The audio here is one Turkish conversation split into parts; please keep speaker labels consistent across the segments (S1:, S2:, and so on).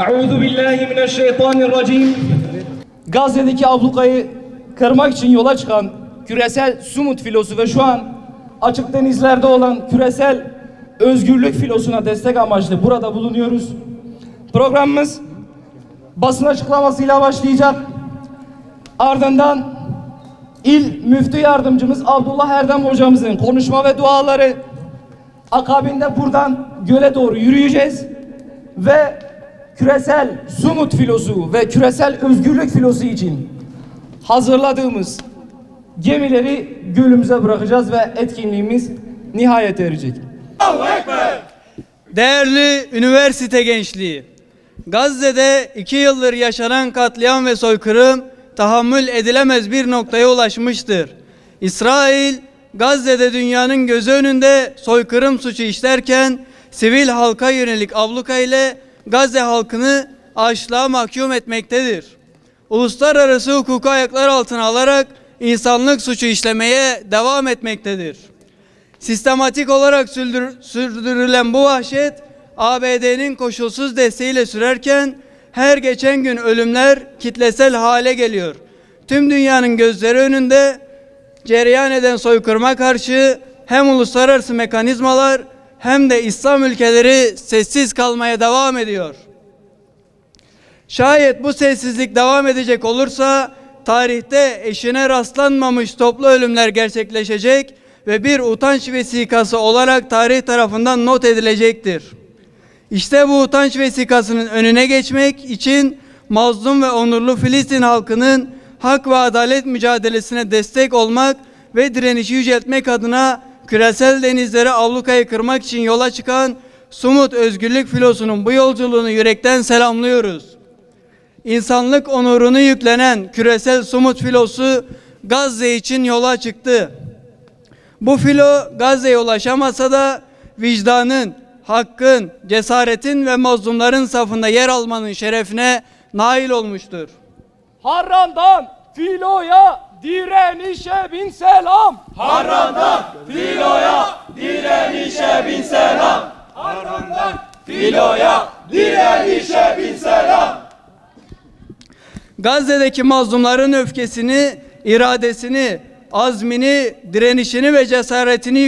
S1: Euzu billahi mineşşeytanirracim. Gazze'deki ablukayı kırmak için yola çıkan küresel Sumut filosu ve şu an açık denizlerde olan küresel özgürlük filosuna destek amaçlı burada bulunuyoruz. Programımız basın açıklamasıyla başlayacak. Ardından İl Müftü Yardımcımız Abdullah Erdem hocamızın konuşma ve duaları, akabinde buradan göle doğru yürüyeceğiz ve küresel Sumut filosu ve küresel özgürlük filosu için hazırladığımız gemileri gölümüze bırakacağız ve etkinliğimiz nihayete erecek.
S2: Allahu Ekber! Değerli üniversite gençliği, Gazze'de 2 yıldır yaşanan katliam ve soykırım tahammül edilemez bir noktaya ulaşmıştır. İsrail, Gazze'de dünyanın gözü önünde soykırım suçu işlerken sivil halka yönelik abluka ile Gazze halkını açlığa mahkum etmektedir. Uluslararası hukuku ayaklar altına alarak insanlık suçu işlemeye devam etmektedir. Sistematik olarak sürdürülen bu vahşet ABD'nin koşulsuz desteğiyle sürerken her geçen gün ölümler kitlesel hale geliyor. Tüm dünyanın gözleri önünde cereyan eden soykırıma karşı hem uluslararası mekanizmalar hem de İslam ülkeleri sessiz kalmaya devam ediyor. Şayet bu sessizlik devam edecek olursa tarihte eşine rastlanmamış toplu ölümler gerçekleşecek ve bir utanç vesikası olarak tarih tarafından not edilecektir. İşte bu utanç vesikasının önüne geçmek için mazlum ve onurlu Filistin halkının hak ve adalet mücadelesine destek olmak ve direnişi yüceltmek adına küresel denizleri ablukayı kırmak için yola çıkan Sumut Özgürlük Filosu'nun bu yolculuğunu yürekten selamlıyoruz. İnsanlık onurunu yüklenen küresel Sumut Filosu Gazze için yola çıktı. Bu filo Gazze'ye ulaşamasa da vicdanın, hakkın, cesaretin ve mazlumların safında yer almanın şerefine nail olmuştur.
S1: Harran'dan filoya direnişe bin selam.
S3: Harran'dan filoya direnişe bin selam. Harran'dan filoya direnişe bin selam.
S2: Gazze'deki mazlumların öfkesini, iradesini, azmini, direnişini ve cesaretini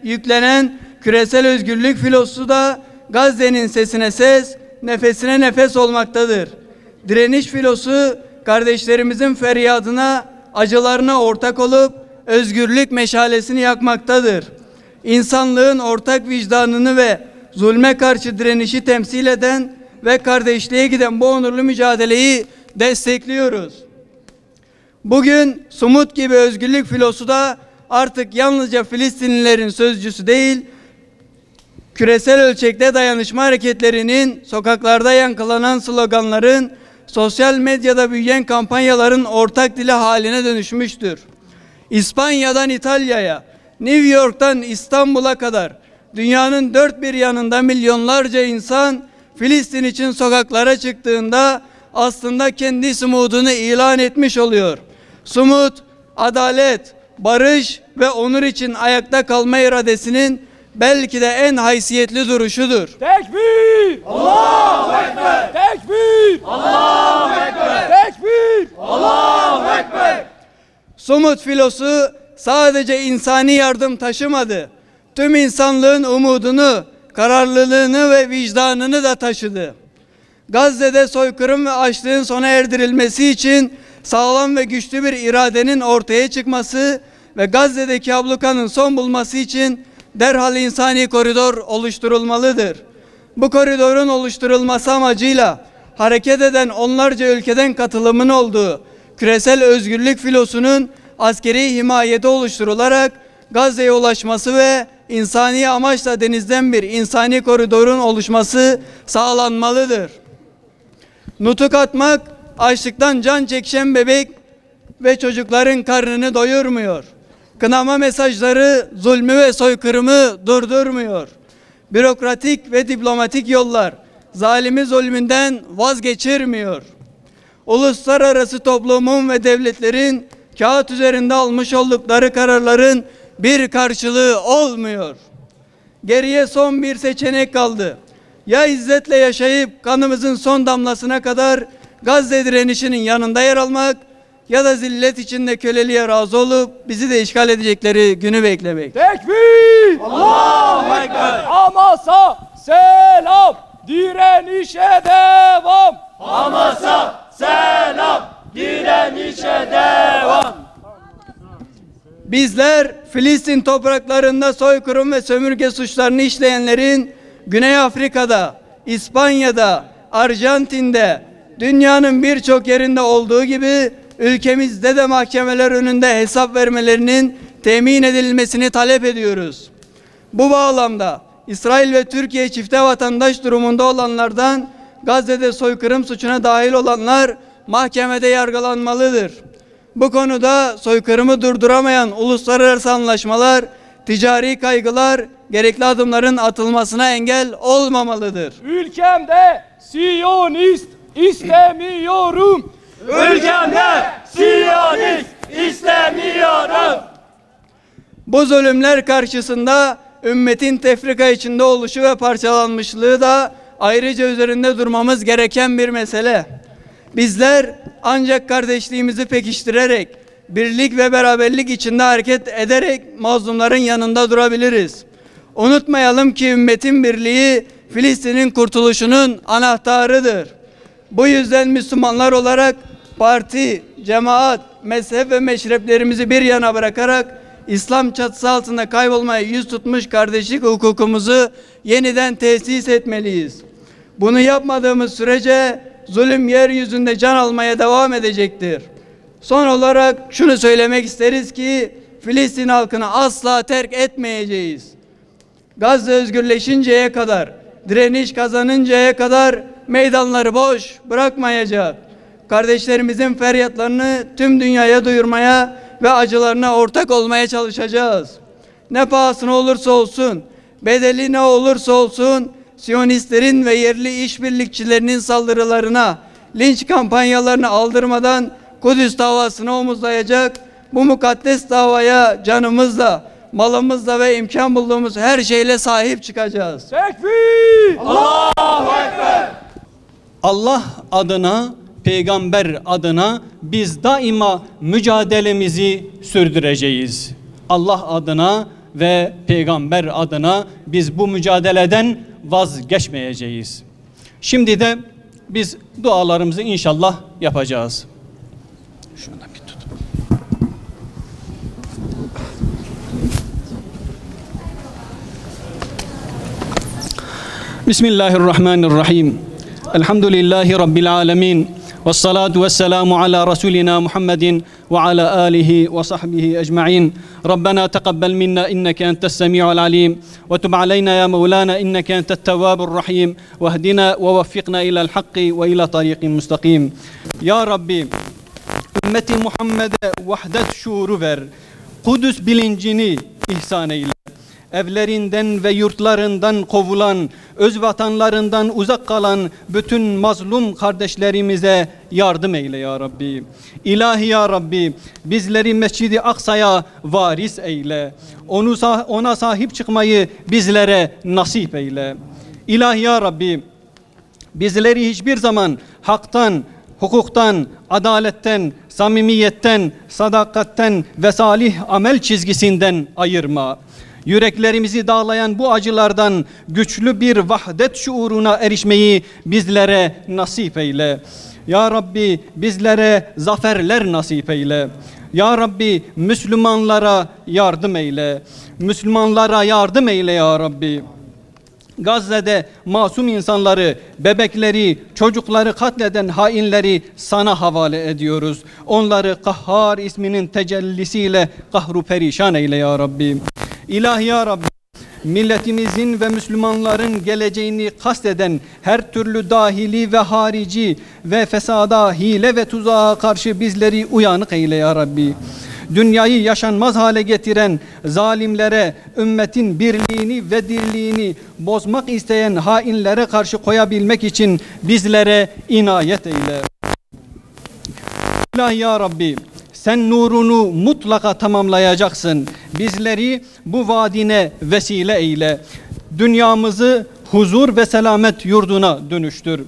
S2: yüklenen küresel özgürlük filosu da Gazze'nin sesine ses, nefesine nefes olmaktadır. Direniş filosu kardeşlerimizin feryadına, acılarına ortak olup özgürlük meşalesini yakmaktadır. İnsanlığın ortak vicdanını ve zulme karşı direnişi temsil eden ve kardeşliğe giden bu onurlu mücadeleyi destekliyoruz. Bugün Sumut gibi özgürlük filosu da artık yalnızca Filistinlilerin sözcüsü değil, küresel ölçekte dayanışma hareketlerinin, sokaklarda yankılanan sloganların, sosyal medyada büyüyen kampanyaların ortak dili haline dönüşmüştür. İspanya'dan İtalya'ya, New York'tan İstanbul'a kadar dünyanın dört bir yanında milyonlarca insan Filistin için sokaklara çıktığında aslında kendi sumudunu ilan etmiş oluyor. Sumut, adalet, barış ve onur için ayakta kalma iradesinin belki de en haysiyetli duruşudur.
S1: Tekbir!
S3: Allahu Ekber!
S1: Tekbir!
S3: Allahu Ekber!
S1: Tekbir!
S3: Allahu Ekber!
S2: Sumut filosu sadece insani yardım taşımadı. Tüm insanlığın umudunu, kararlılığını ve vicdanını da taşıdı. Gazze'de soykırım ve açlığın sona erdirilmesi için sağlam ve güçlü bir iradenin ortaya çıkması ve Gazze'deki ablukanın son bulması için derhal insani koridor oluşturulmalıdır. Bu koridorun oluşturulması amacıyla hareket eden onlarca ülkeden katılımın olduğu küresel özgürlük filosunun askeri himayeti oluşturularak Gazze'ye ulaşması ve insani amaçla denizden bir insani koridorun oluşması sağlanmalıdır. Nutuk atmak açlıktan can çekişen bebek ve çocukların karnını doyurmuyor. Kınama mesajları zulmü ve soykırımı durdurmuyor. Bürokratik ve diplomatik yollar zalimi zulmünden vazgeçirmiyor. Uluslararası toplumun ve devletlerin kağıt üzerinde almış oldukları kararların bir karşılığı olmuyor. Geriye son bir seçenek kaldı. Ya izzetle yaşayıp kanımızın son damlasına kadar Gazze direnişinin yanında yer almak ya da zillet içinde köleliğe razı olup bizi de işgal edecekleri günü beklemek.
S1: Tekbir!
S3: Allahu Ekber.
S1: Hamas'a selam! Direnişe devam!
S3: Hamas'a selam. Direnişe devam.
S2: Bizler Filistin topraklarında soykırım ve sömürge suçlarını işleyenlerin Güney Afrika'da, İspanya'da, Arjantin'de, dünyanın birçok yerinde olduğu gibi ülkemizde de mahkemeler önünde hesap vermelerinin temin edilmesini talep ediyoruz. Bu bağlamda İsrail ve Türkiye çifte vatandaş durumunda olanlardan Gazze'de soykırım suçuna dahil olanlar mahkemede yargılanmalıdır. Bu konuda soykırımı durduramayan uluslararası anlaşmalar, ticari kaygılar gerekli adımların atılmasına engel olmamalıdır.
S1: Ülkemde Siyonist istemiyorum.
S3: Ülkemde Siyonist istemiyorum.
S2: Bu zulümler karşısında ümmetin tefrika içinde oluşu ve parçalanmışlığı da ayrıca üzerinde durmamız gereken bir mesele. Bizler ancak kardeşliğimizi pekiştirerek, birlik ve beraberlik içinde hareket ederek mazlumların yanında durabiliriz. Unutmayalım ki ümmetin birliği Filistin'in kurtuluşunun anahtarıdır. Bu yüzden Müslümanlar olarak parti, cemaat, mezhep ve meşreplerimizi bir yana bırakarak İslam çatısı altında kaybolmaya yüz tutmuş kardeşlik hukukumuzu yeniden tesis etmeliyiz. Bunu yapmadığımız sürece zulüm yeryüzünde can almaya devam edecektir. Son olarak şunu söylemek isteriz ki Filistin halkını asla terk etmeyeceğiz. Gazze özgürleşinceye kadar, direniş kazanıncaya kadar meydanları boş bırakmayacak. Kardeşlerimizin feryatlarını tüm dünyaya duyurmaya ve acılarına ortak olmaya çalışacağız. Ne pahasına olursa olsun, bedeli ne olursa olsun, Siyonistlerin ve yerli işbirlikçilerinin saldırılarına, linç kampanyalarını aldırmadan Kudüs davasını omuzlayacak, bu mukaddes davaya canımızla, malımızla ve imkan bulduğumuz her şeyle sahip çıkacağız.
S1: Tekbir!
S3: Allahu Ekber.
S4: Allah adına, peygamber adına biz daima mücadelemizi sürdüreceğiz. Allah adına ve peygamber adına biz bu mücadeleden vazgeçmeyeceğiz. Şimdi de biz dualarımızı inşallah yapacağız. Şunu da bir tut. Bismillahirrahmanirrahim. Elhamdülillahi Rabbil alemin. Vessalatu vesselamu ala Resulina Muhammedin ve ala alihi ve sahbihi ecma'in. Rabbena teqabbel minna inneke entes semi'ul alim ve tub aleyna ya Mevlana inneke entet tevvabur rahim ve hdina ve veffikna ila'l hakki ve ila tariqin mustakim. Ya Rabbi, ümmeti Muhammed'e vahdet şuuru ver. Kudüs bilincini ihsan eyle. Evlerinden ve yurtlarından kovulan, öz vatanlarından uzak kalan bütün mazlum kardeşlerimize yardım eyle ya Rabbi. İlahi ya Rabbi, bizleri Mescid-i Aksa'ya varis eyle. Ona sahip çıkmayı bizlere nasip eyle. İlahi ya Rabbi, bizleri hiçbir zaman haktan, hukuktan, adaletten, samimiyetten, sadakatten ve salih amel çizgisinden ayırma. Yüreklerimizi dağlayan bu acılardan güçlü bir vahdet şuuruna erişmeyi bizlere nasip eyle. Ya Rabbi, bizlere zaferler nasip eyle. Ya Rabbi, Müslümanlara yardım eyle. Müslümanlara yardım eyle ya Rabbi. Gazze'de masum insanları, bebekleri, çocukları katleden hainleri sana havale ediyoruz. Onları Kahhar isminin tecellisiyle kahru perişan eyle ya Rabbi. İlahi ya Rabbi, milletimizin ve Müslümanların geleceğini kasteden her türlü dahili ve harici ve fesada, hile ve tuzağa karşı bizleri uyanık eyle ya Rabbi. Dünyayı yaşanmaz hale getiren zalimlere, ümmetin birliğini ve dirliğini bozmak isteyen hainlere karşı koyabilmek için bizlere inayet eyle. İlahi ya Rabbi, sen nurunu mutlaka tamamlayacaksın. Bizleri bu vaadine vesile eyle. Dünyamızı huzur ve selamet yurduna dönüştür.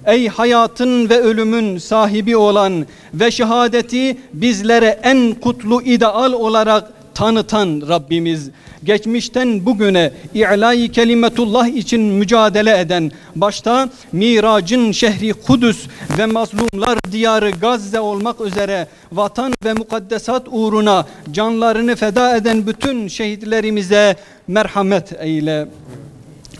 S4: Ey hayatın ve ölümün sahibi olan ve şehadeti bizlere en kutlu ideal olarak tanıtan Rabbimiz, geçmişten bugüne i'la-i kelimetullah için mücadele eden, başta Mirac'ın şehri Kudüs ve mazlumlar diyarı Gazze olmak üzere vatan ve mukaddesat uğruna canlarını feda eden bütün şehitlerimize merhamet eyle.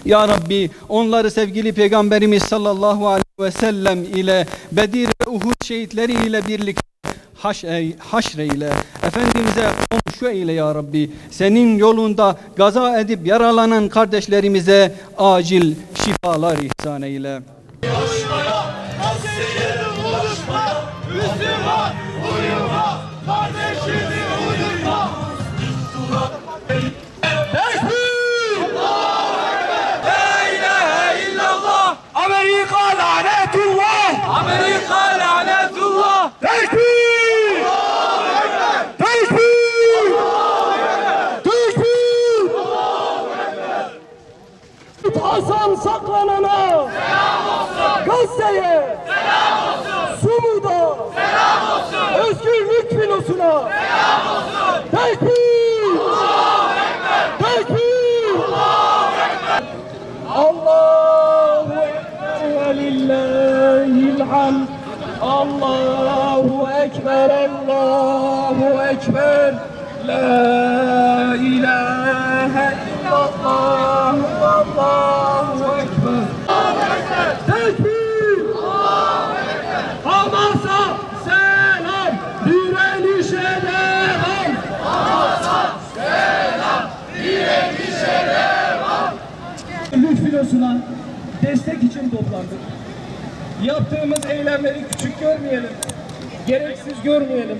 S4: Ya Rabbi, onları sevgili Peygamberimiz sallallahu aleyhi ve sellem ile Bedir ve Uhud şehitleri ile birlikte haşreyle, Efendimiz'e komşu eyle ya Rabbi. Senin yolunda gaza edip yaralanan kardeşlerimize acil şifalar ihsan eyle.
S3: Müslüman uyuma, kardeşini unutma. Amerika lanetullah! Amerika lanetullah! Tekbir! Tekbir! Tekbir! Hasan saklanana! Selam olsun! Gazze'ye! Selam olsun! Sumuda! Selam olsun! Özgürlük filosuna! Selam olsun! Tekbir! Allahu Ekber! Tekbir! Allahu Ekber! Allahu Ekber ve lillahil hamd. Allahu Ekber, Allahu Ekber. La ilahe illallah, Allahu Ekber. Allahu Ekber. Tekbir. Allahu Ekber. Hamas'a selam, direnişe devam. Hamas'a selam, direnişe devam. Özgürlük filosuna destek için toplandık. Yaptığımız eylemleri küçük görmeyelim, gereksiz görmeyelim.